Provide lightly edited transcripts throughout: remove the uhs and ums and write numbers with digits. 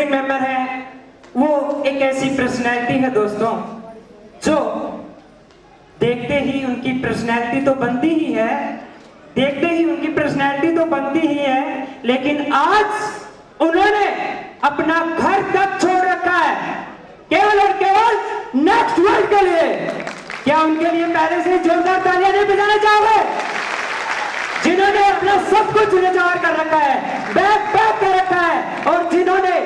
Sitting member है वो एक ऐसी पर्सनैलिटी है दोस्तों जो देखते ही उनकी पर्सनैलिटी तो बनती ही है, देखते ही उनकी पर्सनैलिटी तो बनती ही है, लेकिन आज उन्होंने अपना घर तक छोड़ रखा है केवल और केवल नेक्स्ट वर्ल्ड के लिए। क्या उनके लिए पहले से जोरदार तालियां नहीं बजाना चाहोगे? जिन्होंने अपना सब कुछ निजावर कर रखा है, बैग पैक कर रखा है, और जिन्होंने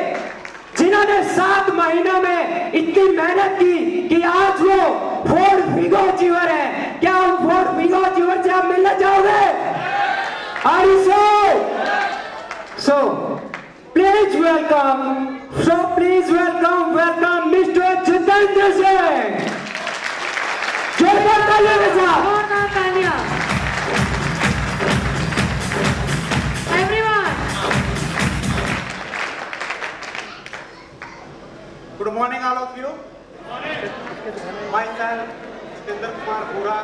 7 महीनों में इतनी मेहनत की कि आज वो फोर्ड फिगो अचीवर है। क्या उन फोर्ड फिगो अचीवर से आप मिलना चाहोगे? Are you so please welcome Mr. Jitendra Singh। जोरदार तालियां के साथ। जोरदार तालियां। Everyone। Good morning, all of you. Myself, Jitendra Kumar Bura,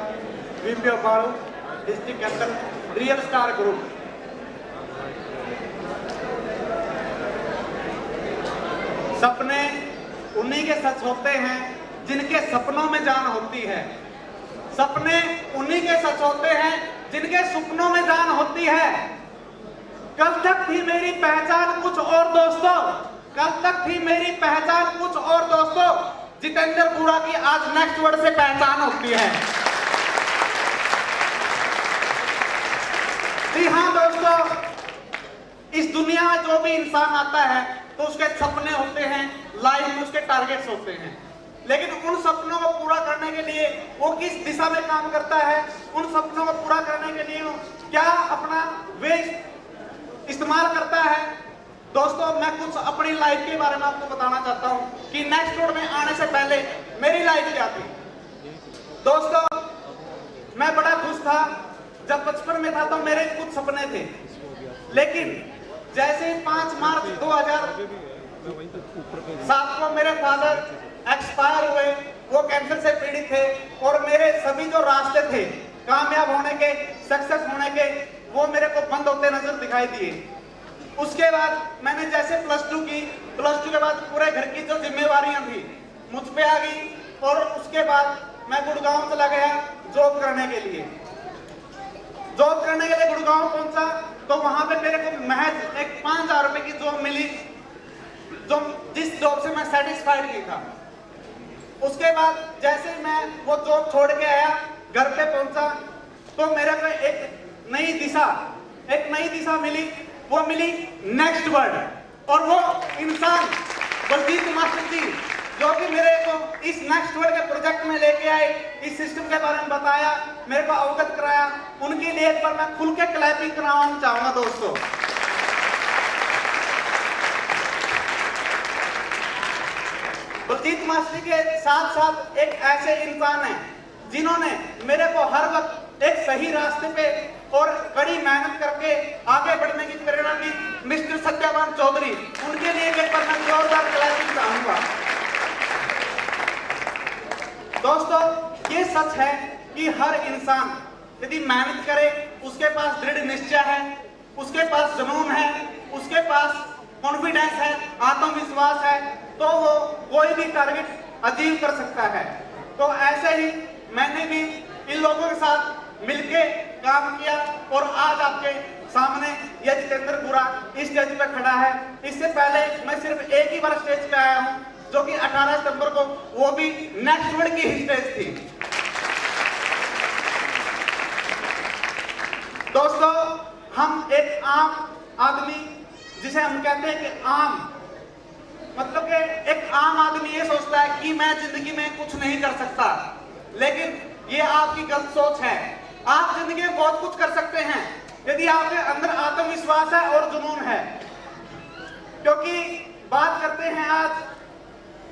VP of Baru, District Captain, Real Star Group. सपने उन्हीं के सच होते हैं जिनके सपनों में जान होती है। सपने उन्हीं के सच होते हैं जिनके सपनों में जान होती है। कल तक थी मेरी पहचान कुछ और दोस्तों, कल तक थी मेरी पहचान कुछ और दोस्तों, जितेंद्र बुरा की आज नेक्स्ट वर्ड से पहचान होती है। जी हाँ दोस्तों, इस दुनिया में जो भी इंसान आता है तो उसके सपने होते हैं, लाइफ में उसके टारगेट्स होते हैं, लेकिन उन सपनों को पूरा करने के लिए वो किस दिशा में काम करता है, उन सपनों को पूरा करने के लिए क्या अपना वे इस्तेमाल करता है। दोस्तों, मैं कुछ अपनी लाइफ के बारे में आपको बताना चाहता हूं कि नेक्स्ट रोड में आने से पहले मेरी लाइफ क्या थी। दोस्तों, मैं बड़ा खुश था जब बचपन में था तो मेरे कुछ सपने थे, लेकिन जैसे 5 मार्च 2007 को मेरे फादर एक्सपायर हुए, वो कैंसर से पीड़ित थे, और मेरे सभी जो रास्ते थे कामयाब होने के, सक्सेस होने के, वो मेरे को बंद होते नजर दिखाई दिए। उसके बाद मैंने जैसे +2 की, +2 के बाद पूरे घर की जो जिम्मेवारियां थी मुझ पे आ गई, और उसके बाद मैं गुड़गांव चला गया जॉब करने के लिए। जॉब करने के लिए गुड़गांव पहुंचा तो वहां पे मेरे को महज एक 5000 रुपए की जॉब मिली, जो जिस जॉब से मैं सेटिस्फाइड नहीं था। उसके बाद जैसे मैं वो जॉब छोड़ के आया, घर पे पहुंचा तो मेरे को एक नई दिशा मिली, वो मिली नेक्स्ट वर्ड। और वो इंसान बलजीत मास्टर जी जो कि मेरे को इस नेक्स्ट वर्ड के प्रोजेक्ट में लेके आए, इस सिस्टम के बारे में बताया, मेरे को अवगत कराया, उनके लिए एक बार मैं खुल के क्लैपिंग कराना चाहूंगा दोस्तों। बलजीत मास्टर के साथ साथ एक ऐसे इंसान है जिन्होंने मेरे को हर वक्त एक सही रास्ते पे और कड़ी मेहनत करके आगे बढ़ने की प्रेरणा दी, मिस्टर सत्यावान चौधरी। उनके लिए एक बार मैं जोरदार क्लैपिंग चाहूंगा। दोस्तों, ये सच है कि हर इंसान यदि मेहनत करे, उसके पास दृढ़ निश्चय है, उसके पास जुनून है, उसके पास कॉन्फिडेंस है, आत्मविश्वास है, तो वो कोई भी टारगेट अचीव कर सकता है। तो ऐसे ही मैंने भी इन लोगों के साथ मिलके काम किया, और आज आपके सामने यह जितेंद्र बुरा इस स्टेज पे खड़ा है। इससे पहले मैं सिर्फ एक ही बार स्टेज पे आया हूं, जो कि 18 सितंबर को, वो भी नेक्स्ट वर्ड की ही स्टेज थी। दोस्तों, हम एक आम आदमी, जिसे हम कहते हैं कि आम, मतलब कि एक आम आदमी ये सोचता है कि मैं जिंदगी में कुछ नहीं कर सकता, लेकिन ये आपकी गलत सोच है। आप जिंदगी में बहुत कुछ कर सकते हैं यदि आपके अंदर आत्मविश्वास है और जुनून है। क्योंकि बात करते हैं आज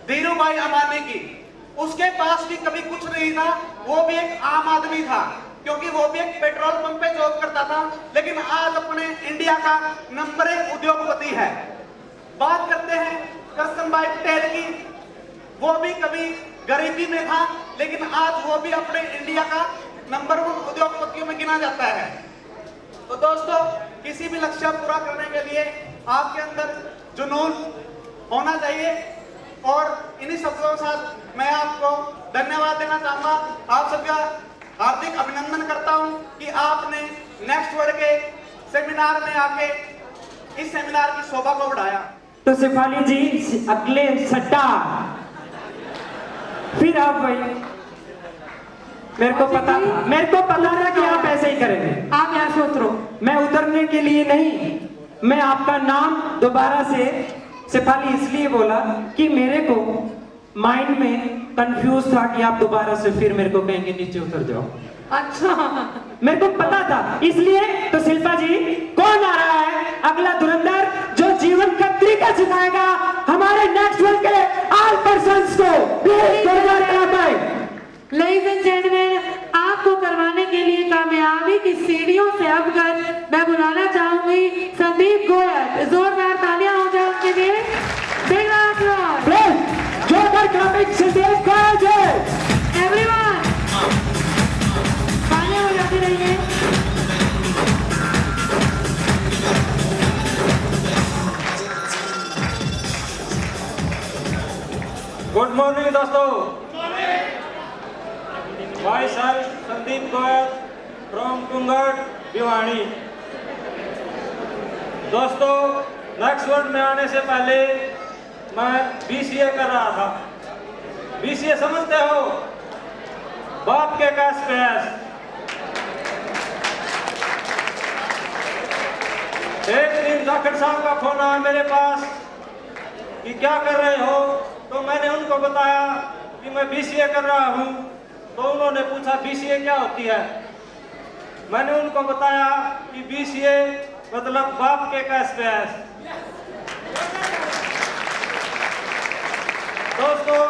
धीरू भाई अंबानी की, उसके पास भी कभी कुछ नहीं था, वो भी एक आम आदमी था, क्योंकि वो भी एक पेट्रोल पंप पे जॉब करता था, लेकिन आज अपने इंडिया का नंबर 1 उद्योगपति है। बात करते हैं करसन भाई पटेल की, वो भी कभी गरीबी में था, लेकिन आज वो भी अपने इंडिया का नंबर 1 उद्योगपतियों में गिना जाता है। तो दोस्तों, किसी भी लक्ष्य पूरा करने के लिए आपके अंदर जुनून, होना चाहिए। और इन्हीं शब्दों के साथ मैं आपको धन्यवाद देना चाहूंगा। आप सबका हार्दिक अभिनंदन करता हूं कि आपने नेक्स्ट वर्ड के सेमिनार में आके इस सेमिनार की शोभा को बढ़ाया। तो शेफाली जी अगले सट्टा फिर आप भाई, मेरे को पता था कि आप ऐसे ही करेंगे। आप यहाँ से उतरो। मैं उतरने के लिए नहीं, मैं आपका नाम दोबारा से शेफाली इसलिए बोला कि मेरे को माइंड में कंफ्यूज था कि आप दोबारा से फिर मेरे को कहेंगे नीचे उतर जाओ। अच्छा, मेरे को पता था, इसलिए तो शिल्पा जी कौन आ रहा है अगला धुरंधर जो जीवन का तरीका सिखाएगा हमारे नेक्स्ट वर्ल्ड के ऑल पर्संस को? लेडीज एंड जेंटलमैन, आपको करवाने के लिए कामयाबी की सीढ़ियों से अवगत मैं बुलाना चाहूंगी संदीप गोयल। जोरदार तालियां हो जाए उनके लिए। Big round of applause. जोरदार क्लैपिंग संदीप गोयल जी। एवरीवन तालियां हो जाती रहिए। गुड मॉर्निंग दोस्तों। Myself Sandeep Goyal from Kungar Bhiwani. दोस्तों, नेक्स्ट वर्ल्ड में आने से पहले मैं बीसीए कर रहा था। बीसीए समझते हो? बाप के कैश पैस। एक दिन जाखड़ साहब का फोन आया मेरे पास कि क्या कर रहे हो, तो मैंने उनको बताया कि मैं बीसीए कर रहा हूं। तो उन्होंने पूछा बीसीए क्या होती है। मैंने उनको बताया कि बीसीए मतलब बाप के कैश पैस। दोस्तों,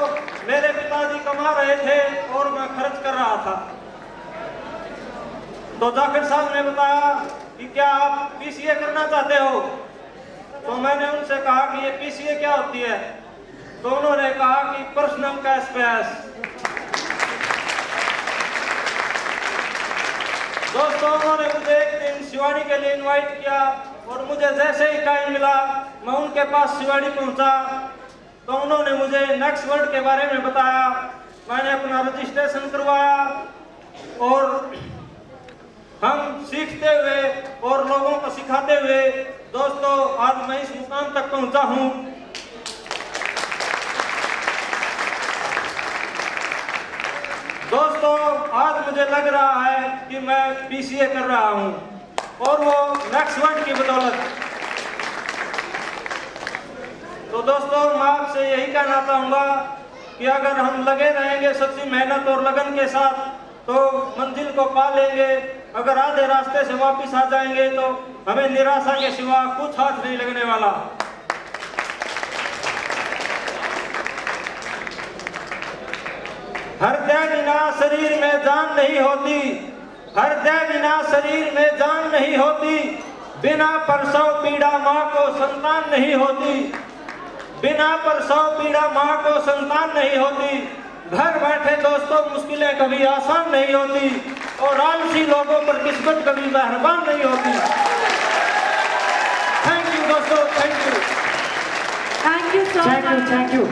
मेरे पिताजी कमा रहे थे और मैं खर्च कर रहा था। तो जाकिर साहब ने बताया कि क्या आप बीसीए करना चाहते हो? तो मैंने उनसे कहा कि ये पीसीए क्या होती है? तो उन्होंने कहा कि पर्सनल कैश पैस। दोस्तों, उन्होंने मुझे एक दिन शिवाड़ी के लिए इनवाइट किया और मुझे जैसे ही टाइम मिला मैं उनके पास शिवाड़ी पहुंचा। तो उन्होंने मुझे नेक्स्ट वर्ल्ड के बारे में बताया। मैंने अपना रजिस्ट्रेशन करवाया और हम सीखते हुए और लोगों को सिखाते हुए दोस्तों आज मैं इस मुकाम तक पहुंचा हूं। दोस्तों, आज मुझे लग रहा है कि मैं बीसीए कर रहा हूं और वो नेक्स्ट वर्ल्ड की बदौलत। तो दोस्तों, मैं आपसे यही कहना चाहूंगा कि अगर हम लगे रहेंगे सच्ची मेहनत और लगन के साथ तो मंजिल को पा लेंगे। अगर आधे रास्ते से वापस आ जाएंगे तो हमें निराशा के सिवा कुछ हाथ नहीं लगने वाला। हृदय बिना शरीर में जान नहीं होती, हृदय बिना शरीर में जान नहीं होती, बिना प्रसव पीड़ा माँ को संतान नहीं होती, बिना प्रसव पीड़ा माँ को संतान नहीं होती। घर बैठे दोस्तों मुश्किलें कभी आसान नहीं होती और आलसी लोगों पर किस्मत कभी मेहरबान नहीं होती। थैंक यू दोस्तों, thank you. Thank you so much. Thank you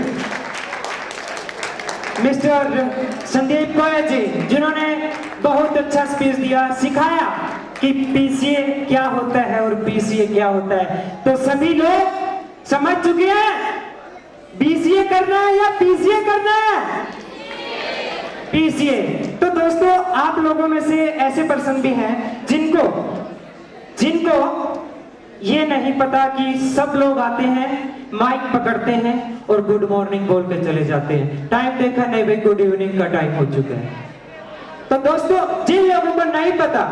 mister Sandeep Goyal ji, जिन्होंने बहुत अच्छा स्पीच दिया, सिखाया कि पीसीए क्या होता है और बीसीए क्या होता है। तो सभी लोग समझ चुके हैं बीसीए करना है या पीसीए करना है? पीसीए। तो दोस्तों, आप लोगों में से ऐसे पर्सन भी हैं जिनको ये नहीं पता कि सब लोग आते हैं, माइक पकड़ते हैं और गुड मॉर्निंग बोल के चले जाते हैं। टाइम देखा नहीं भाई, गुड इवनिंग का टाइम हो चुका है। तो दोस्तों, जिन लोगों को नहीं पता,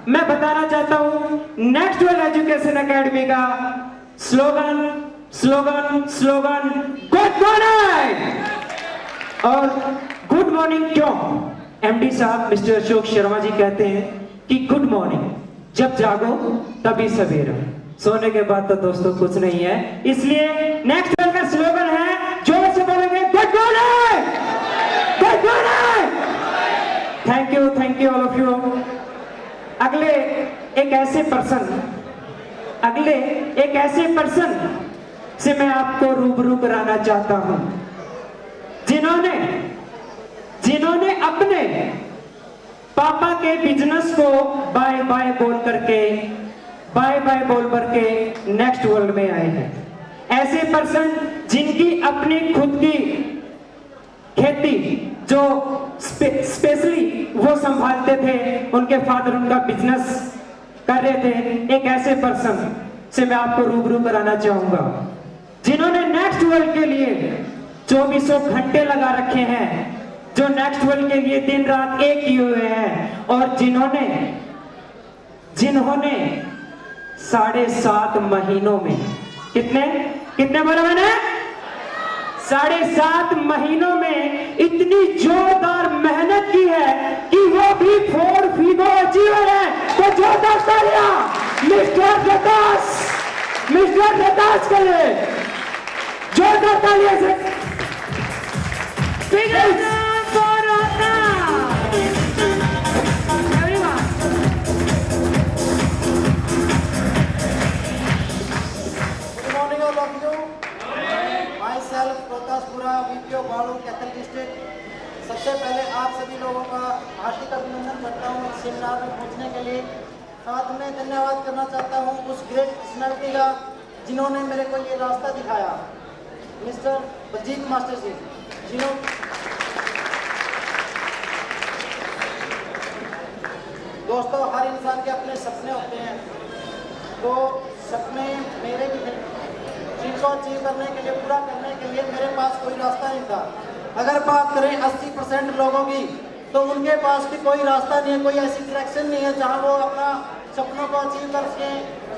मैं बताना चाहता हूं नेक्स्ट वर्ल्ड एजुकेशन एकेडमी का स्लोगन स्लोगन गुड मॉर्निंग। और गुड मॉर्निंग क्यों? एमडी साहब मिस्टर अशोक शर्मा जी कहते हैं कि गुड मॉर्निंग जब जागो तभी सवेरा, सोने के बाद तो दोस्तों कुछ नहीं है। इसलिए नेक्स्ट वर्ल्ड का स्लोगन है, जोर से बोलेंगे good morning, good morning. Thank you all of you. अगले एक ऐसे पर्सन से मैं आपको रूबरू कराना चाहता हूं, जिन्होंने अपने पापा के बिजनेस को बाय बाय बोल करके नेक्स्ट वर्ल्ड में आए हैं। ऐसे पर्सन जिनकी अपनी खुद की खेती जो स्पेशली वो संभालते थे, उनके फादर उनका बिजनेस कर रहे थे। एक ऐसे पर्सन से मैं आपको रूबरू कराना चाहूंगा, जिन्होंने नेक्स्ट वर्ल्ड के लिए 2400 घंटे लगा रखे हैं, जो नेक्स्ट वर्ल्ड के लिए दिन रात एक किए हुए हैं, और जिन्होंने 7.5 महीनों में कितने बोला मैंने? 7.5 महीनों में इतनी जोरदार मेहनत की है कि वो भी 4 फिगर अचीवर है। तो जोरदार तालियां मिस्टर रतास के लिए, जोरदार तालियां से। सबसे पहले आप सभी लोगों का हार्दिक अभिनंदन करता हूँ इस सेमिनार में पहुँचने के लिए। साथ में धन्यवाद करना चाहता हूँ उस ग्रेट पर्सनैलिटी का जिन्होंने मेरे को ये रास्ता दिखाया, मिस्टर बलजीत मास्टर जी, दोस्तों हर इंसान के अपने सपने होते हैं, तो सपने मेरे भी थे, जिनको अचीव करने के लिए, पूरा करने के लिए मेरे पास कोई रास्ता नहीं था। अगर बात करें 80% लोगों की, तो उनके पास भी कोई रास्ता नहीं है, कोई ऐसी डायरेक्शन नहीं है जहां वो अपना सपनों को अचीव कर सके,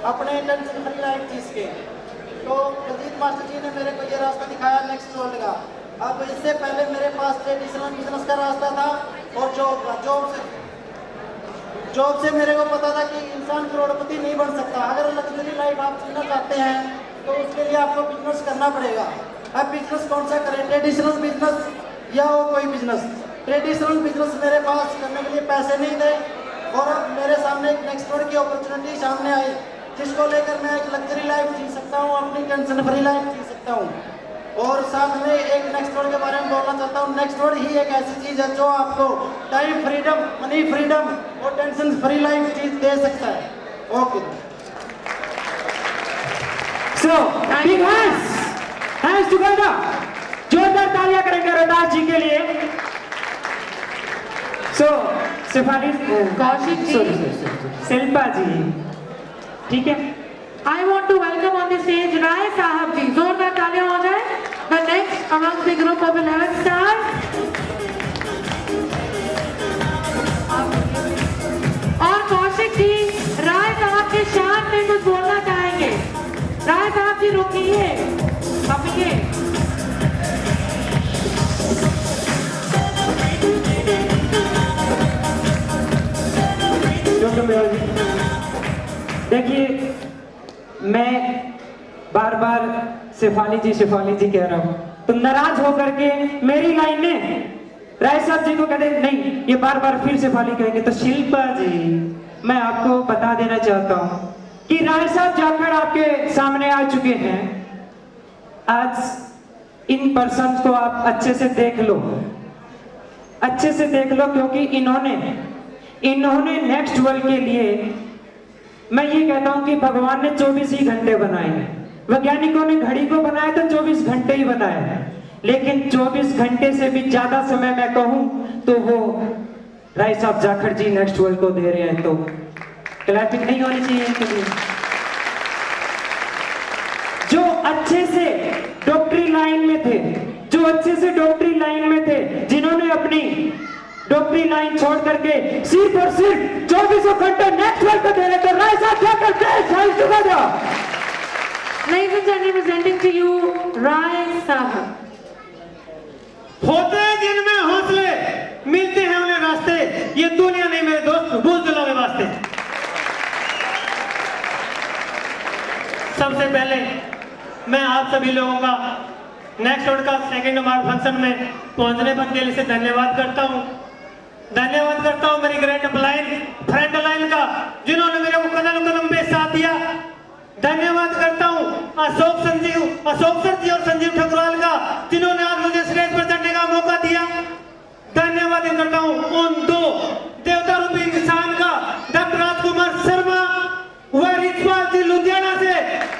अपने टेंशन फ्री लाइफ जी सके। तो बलजीत मास्टर जी ने मेरे को ये रास्ता दिखाया नेक्स्ट वर्ल्ड का। अब इससे पहले मेरे पास ट्रेडिशनल बिजनेस का रास्ता था और जॉब से मेरे को पता था कि इंसान करोड़पति नहीं बन सकता। अगर लग्जरी लाइफ आप जीना चाहते हैं तो उसके लिए आपको बिजनेस करना पड़ेगा। अब बिजनेस कौन सा करें, ट्रेडिशनल बिजनेस या वो कोई बिजनेस? ट्रेडिशनल बिजनेस मेरे पास करने के लिए पैसे नहीं थे, और अब मेरे सामने एक नेक्स्ट वर्ल्ड की अपॉर्चुनिटी सामने आई, जिसको लेकर मैं एक लग्जरी लाइफ जी सकता हूँ, अपनी टेंशन फ्री लाइफ जी सकता हूँ। और साथ में एक नेक्स्ट वर्ल्ड के बारे में बोलना चाहता हूँ। नेक्स्ट वर्ल्ड ही एक ऐसी चीज है जो आपको टाइम फ्रीडम, मनी फ्रीडम और टेंशन फ्री लाइफ चीज दे सकता है। Okay, so big hands together, जोरदार तालियां करेंगे रतास जी के लिए। सो शेफाली, कौशिक जी, शिल्पा जी, ठीक है। I want to welcome on the stage राय साहब जी, जोरदार तालियां हो जाए। The next among the group of 11 stars, और कौशिक जी राय साहब के शान में कुछ बोलना चाहेंगे। राय साहब जी रोकिए, पापिए। देखिए, मैं बार बार शेफाली जी कह रहा हूं, तो नाराज होकर के मेरी लाइन ने राय साहब जी को कहते नहीं, ये बार बार फिर शेफाली कहेंगे। तो शिल्पा जी, मैं आपको बता देना चाहता हूं कि राय साहब जाकर आपके सामने आ चुके हैं। आज इन पर्सन को आप अच्छे से देख लो, क्योंकि इन्होंने नेक्स्ट वर्ल्ड के लिए, मैं ये कहता हूं कि भगवान ने 24 ही घंटे बनाए हैं। वैज्ञानिकों ने घड़ी को बनाया तो 24 घंटे ही बनाया है, लेकिन 24 घंटे से भी ज्यादा समय मैं कहूं तो वो राय साहब जाखड़ जी नेक्स्ट वर्ल्ड को दे रहे हैं। तो क्लैपिंग नहीं होनी चाहिए इनके लिए। जो अच्छे से डॉक्टरी लाइन में थे, जिन्होंने अपनी डॉक्टरी लाइन छोड़ करके सिर्फ और सिर्फ 24 घंटे नेक्स्ट वर्ल्ड को दे रहे, तो राय साहब जाकर please hands together. Ladies and gentlemen, presenting to you राय साहब। होते हैं जिनमें हौसले, मिलते हैं उन्हें रास्ते, ये दुनिया नहीं मेरे दोस्त, बुज़दिलों के वास्ते। सबसे पहले मैं आप सभी लोगों का नेक्स्ट वर्ल्ड का सेकंड अवार्ड फंक्शन में पहुंचने पर दिल से धन्यवाद करता हूं मेरी ग्रेट फ्रंट लाइन का, जिन्होंने मेरे को कदम पे साथ दिया। धन्यवाद करता हूं अशोक संजीव अशोक सर जी और संजीव ठकुराल का, जिन्होंने आज मुझे स्टेज पर चढ़ने का मौका दिया। धन्यवाद करता हूँ उन दो देवता रूपी इंसान का, डॉक्टर राजकुमार शर्मा व रिचपाल जी लुधियाना से,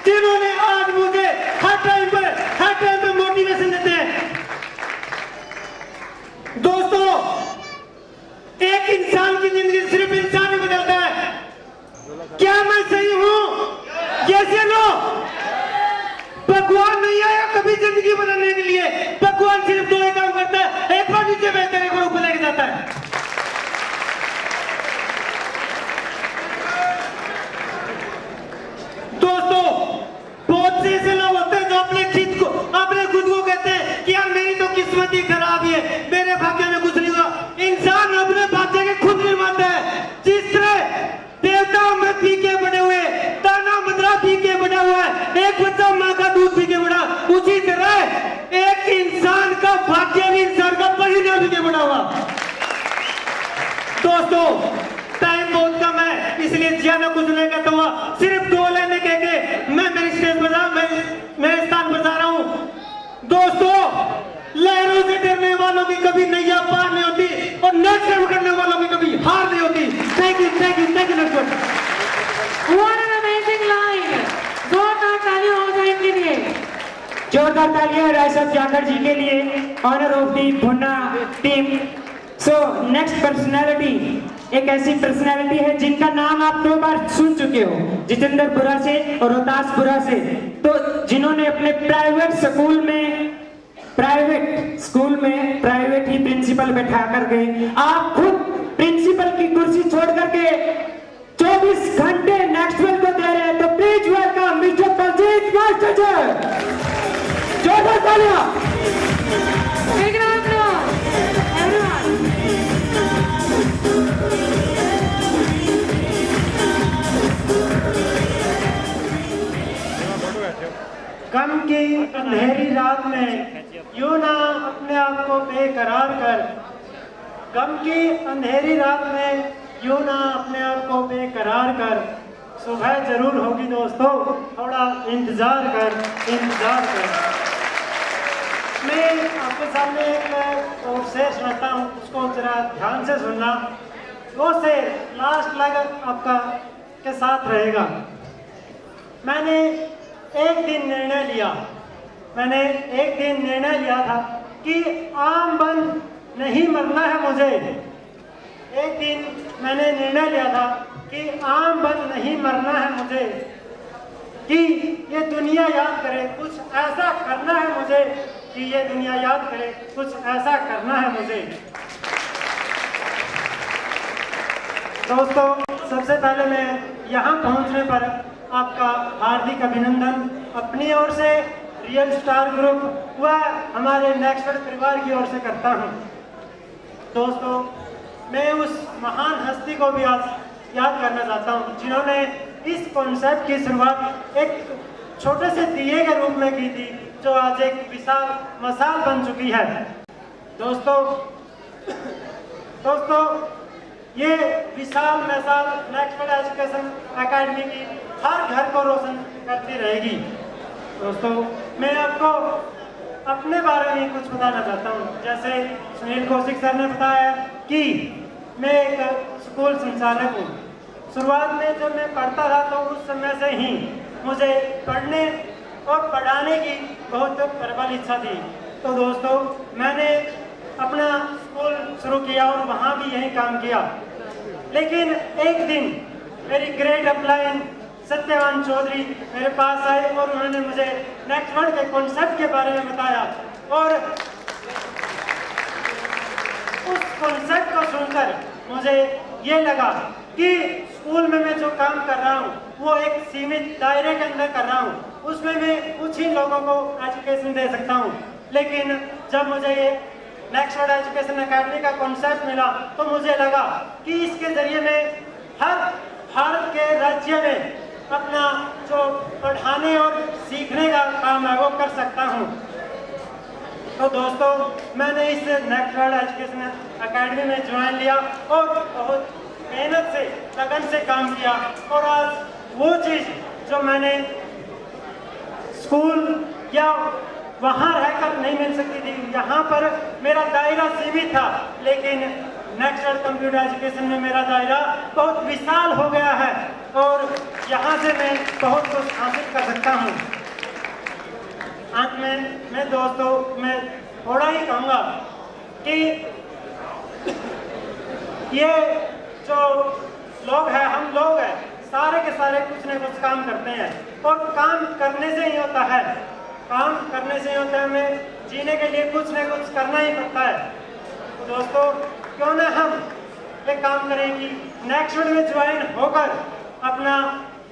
जिन्होंने आज मुझे हर टाइम पे मोटिवेशन देते हैं। दोस्तों, एक इंसान की जिंदगी सिर्फ इंसान ही बदलता है। क्या मैं सही हूं? ये लो, भगवान नहीं आया कभी जिंदगी बदलने के लिए। भगवान सिर्फ दो ही काम करता है, एक बार नीचे बैठकर एक बार ऊपर लेके जाता है। दोस्तों, बहुत से ऐसे लोग होते हैं जो अपने खुद को कहते हैं कि यार मेरी तो किस्मत ही खराब है, मेरे भाग्य में कुछ नहीं हुआ। इंसान अपने भाग्य के खुद निर्माता है। जिस तरह देवताओं में पी के बने हुए, ताना मदरा पी के बना हुआ है, एक बच्चा माँ का दूध पी के बना, उसी तरह एक इंसान का भाग्य भी इंसान का परिणाम पी के बना हुआ। दोस्तों, टाइम बहुत कम है, इसलिए ज्यादा कुछ नहीं कहता हुआ, सिर्फ 2 लाइनें कह के मैं मेरी स्टेज पर मेरे स्थान पर जा रहा हूँ। दोस्तों, लहरों से डरने वालों की कभी नैया पार नहीं होती और नशे करने वालों की कभी हार नहीं होती। Thank you, thank you, thank you. What an amazing line! जोरदार तालियां हो जाए इनके लिए। जोरदार तालियां राय साहब जाकर जी के लिए, honour of the Bhunna team. So next personality एक ऐसी पर्सनालिटी है जिनका नाम आप 2 बार सुन चुके हो, जितेंद्रपुरा से और रोहतासपुरा से। तो जिन्होंने अपने प्राइवेट प्राइवेट ही प्रिंसिपल बैठा कर गए, आप खुद प्रिंसिपल की कुर्सी छोड़ करके 24 घंटे नेक्स्ट वेल को दे रहे हैं। तो please welcome mister Parjeet master. जोरदार तालियां। Big round of applause, everyone. गम की अंधेरी रात में यूं ना अपने आप को बेकरार कर, गम की अंधेरी रात में यूं ना अपने आप को बेकरार कर, सुबह जरूर होगी दोस्तों, थोड़ा इंतजार कर। मैं आपके सामने एक शेर सुनाता हूँ, उसको जरा ध्यान से सुनना। वो शेर लास्ट लग आपका के साथ रहेगा। मैंने एक दिन निर्णय लिया था कि आम बन नहीं मरना है मुझे। एक दिन मैंने निर्णय लिया था कि आम बन नहीं मरना है मुझे, कि ये दुनिया याद करे कुछ ऐसा करना है मुझे, कि ये दुनिया याद करे कुछ ऐसा करना है मुझे। दोस्तों, सबसे पहले मैं यहाँ पहुँचने पर आपका हार्दिक अभिनंदन अपनी ओर से, रियल स्टार ग्रुप व हमारे नेक्स्ट परिवार की ओर से करता हूँ। दोस्तों, मैं उस महान हस्ती को भी आज याद करना चाहता हूँ जिन्होंने इस कॉन्सेप्ट की शुरुआत एक छोटे से दिए के रूप में की थी, जो आज एक विशाल मसाल बन चुकी है। दोस्तों, ये विशाल मिसाल नेक्स्ट एजुकेशन एकेडमी की हर घर को रोशन करती रहेगी। दोस्तों, मैं आपको अपने बारे में कुछ बताना चाहता हूँ। जैसे सुनील कौशिक सर ने बताया कि मैं एक स्कूल संचालक हूँ। शुरुआत में जब मैं पढ़ता था तो उस समय से ही मुझे पढ़ने और पढ़ाने की बहुत प्रबल इच्छा थी। तो दोस्तों, मैंने अपना स्कूल शुरू किया और वहाँ भी यही काम किया। लेकिन एक दिन मेरी ग्रेट अपलाइन सत्यवान चौधरी मेरे पास आए और उन्होंने मुझे नेक्स्ट वर्ड के कॉन्सेप्ट के बारे में बताया, और उस कॉन्सेप्ट को सुनकर मुझे ये लगा कि स्कूल में मैं जो काम कर रहा हूँ वो एक सीमित दायरे के अंदर कर रहा हूँ, उसमें मैं कुछ ही लोगों को एजुकेशन दे सकता हूँ। लेकिन जब मुझे ये नेक्स्ट वर्ड एजुकेशन एकेडमी का कॉन्सेप्ट मिला तो मुझे लगा कि इसके जरिए मैं हर भारत के राज्य में अपना जो पढ़ाने और सीखने का काम है वो कर सकता हूँ। तो दोस्तों, मैंने इस नेक्स्ट वर्ड एजुकेशन एकेडमी में ज्वाइन लिया और बहुत मेहनत से लगन से काम किया, और आज वो चीज़ जो मैंने स्कूल या वहाँ रहकर नहीं मिल सकती थी। यहाँ पर मेरा दायरा सीमित था, लेकिन नेक्स्ट वर्ल्ड कंप्यूटर एजुकेशन में मेरा दायरा बहुत विशाल हो गया है और यहाँ से मैं बहुत कुछ हासिल कर सकता हूँ। अंत में मैं दोस्तों मैं थोड़ा ही कहूँगा कि ये जो लोग हैं, हम लोग हैं, सारे के सारे कुछ न कुछ काम करते हैं और काम करने से ही होता है, काम करने से ही होता है। हमें जीने के लिए कुछ न कुछ करना ही पड़ता है। तो दोस्तों क्यों ना हम एक काम करें कि नेक्स्ट वर्ल्ड में ज्वाइन होकर अपना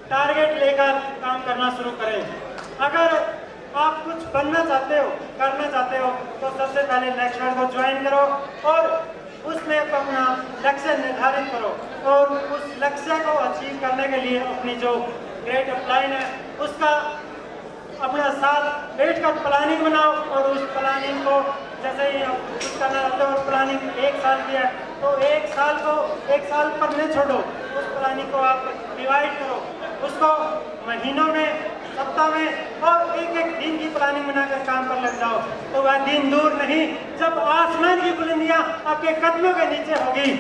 टारगेट लेकर काम करना शुरू करें। अगर आप कुछ बनना चाहते हो, करना चाहते हो, तो सबसे पहले नेक्स्ट वर्ल्ड को ज्वाइन करो और उसमें अपना लक्ष्य निर्धारित करो और उस लक्ष्य को अचीव करने के लिए अपनी जो ग्रेट अपलाइन है उसका अपना साथ बैठकर प्लानिंग बनाओ और उस प्लानिंग को जैसे ही आप कुछ करना चाहते हो और प्लानिंग 1 साल की है तो 1 साल पर नहीं छोड़ो, उस प्लानिंग को आप डिवाइड करो, उसको महीनों में, सप्ताह में और एक दिन की प्लानिंग बनाकर काम पर लग जाओ। तो वह दिन दूर नहीं जब आसमान की बुलंदियां आपके कदमों के नीचे होगी।